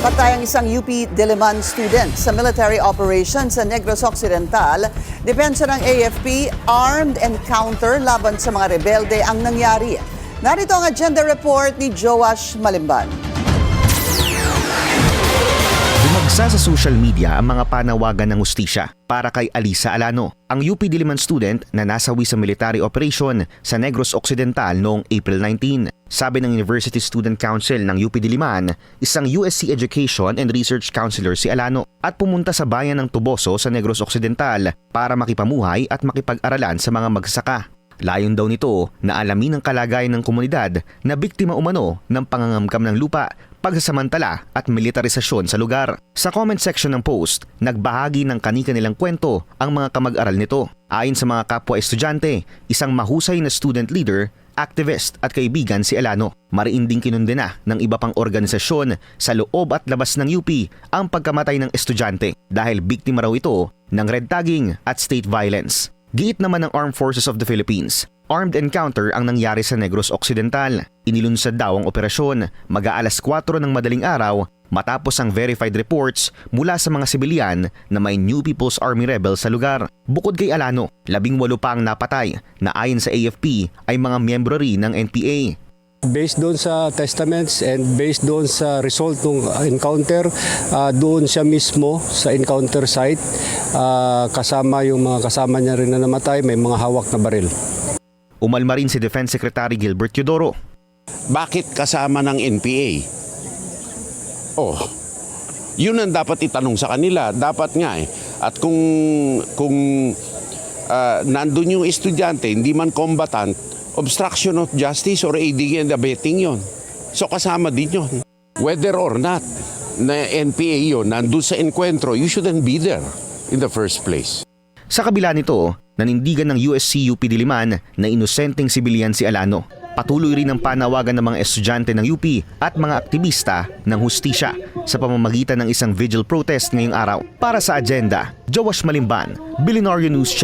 Patay ang isang UP Diliman student sa military operation sa Negros Occidental. Depensa ng AFP, armed encounter laban sa mga rebelde ang nangyari. Narito ang agenda report ni Joash Malimban. Bumagsa sa social media ang mga panawagan ng hustisya para kay Alisa Alano, ang UP Diliman student na nasawi sa military operation sa Negros Occidental noong April 19. Sabi ng University Student Council ng UP Diliman, isang USC Education and Research Counselor si Alano at pumunta sa bayan ng Tuboso sa Negros Occidental para makipamuhay at makipag-aralan sa mga magsasaka. Layon daw nito na alamin ang kalagayan ng komunidad na biktima umano ng pangangamkam ng lupa, pagsasamantala at militarisasyon sa lugar. Sa comment section ng post, nagbahagi ng kani-kanilang kwento ang mga kamag-aral nito. Ayon sa mga kapwa estudyante, isang mahusay na student leader, activist at kaibigan si Alano. Mariinding kinundena ng iba pang organisasyon sa loob at labas ng UP ang pagkamatay ng estudyante dahil biktima raw ito ng red tagging at state violence. Giit naman ng Armed Forces of the Philippines, armed encounter ang nangyari sa Negros Occidental. Inilunsad daw ang operasyon mag-aalas 4 ng madaling araw matapos ang verified reports mula sa mga sibilyan na may New People's Army rebel sa lugar. Bukod kay Alano, 18 pa ang napatay na ayon sa AFP ay mga miyembro rin ng NPA. Based doon sa testaments and based doon sa result ng encounter, doon siya mismo sa encounter site, kasama yung mga kasama niya rin na namatay, may mga hawak na baril. Umalma rin si Defense Secretary Gilbert Teodoro. Bakit kasama ng NPA? Oh, yun ang dapat itanong sa kanila. Dapat nga eh. At kung nandun yung estudyante, hindi man combatant, obstruction of justice or aiding and abetting yon. So kasama din yon. Whether or not na NPA yon, nandun sa encuentro, you shouldn't be there in the first place. Sa kabila nito, nanindigan ng USC UP Diliman na inosenteng sibilyan si Alano. Patuloy rin ang panawagan ng mga estudyante ng UP at mga aktivista ng hustisya sa pamamagitan ng isang vigil protest ngayong araw. Para sa agenda, Joash Malimban, Billionaire News Channel.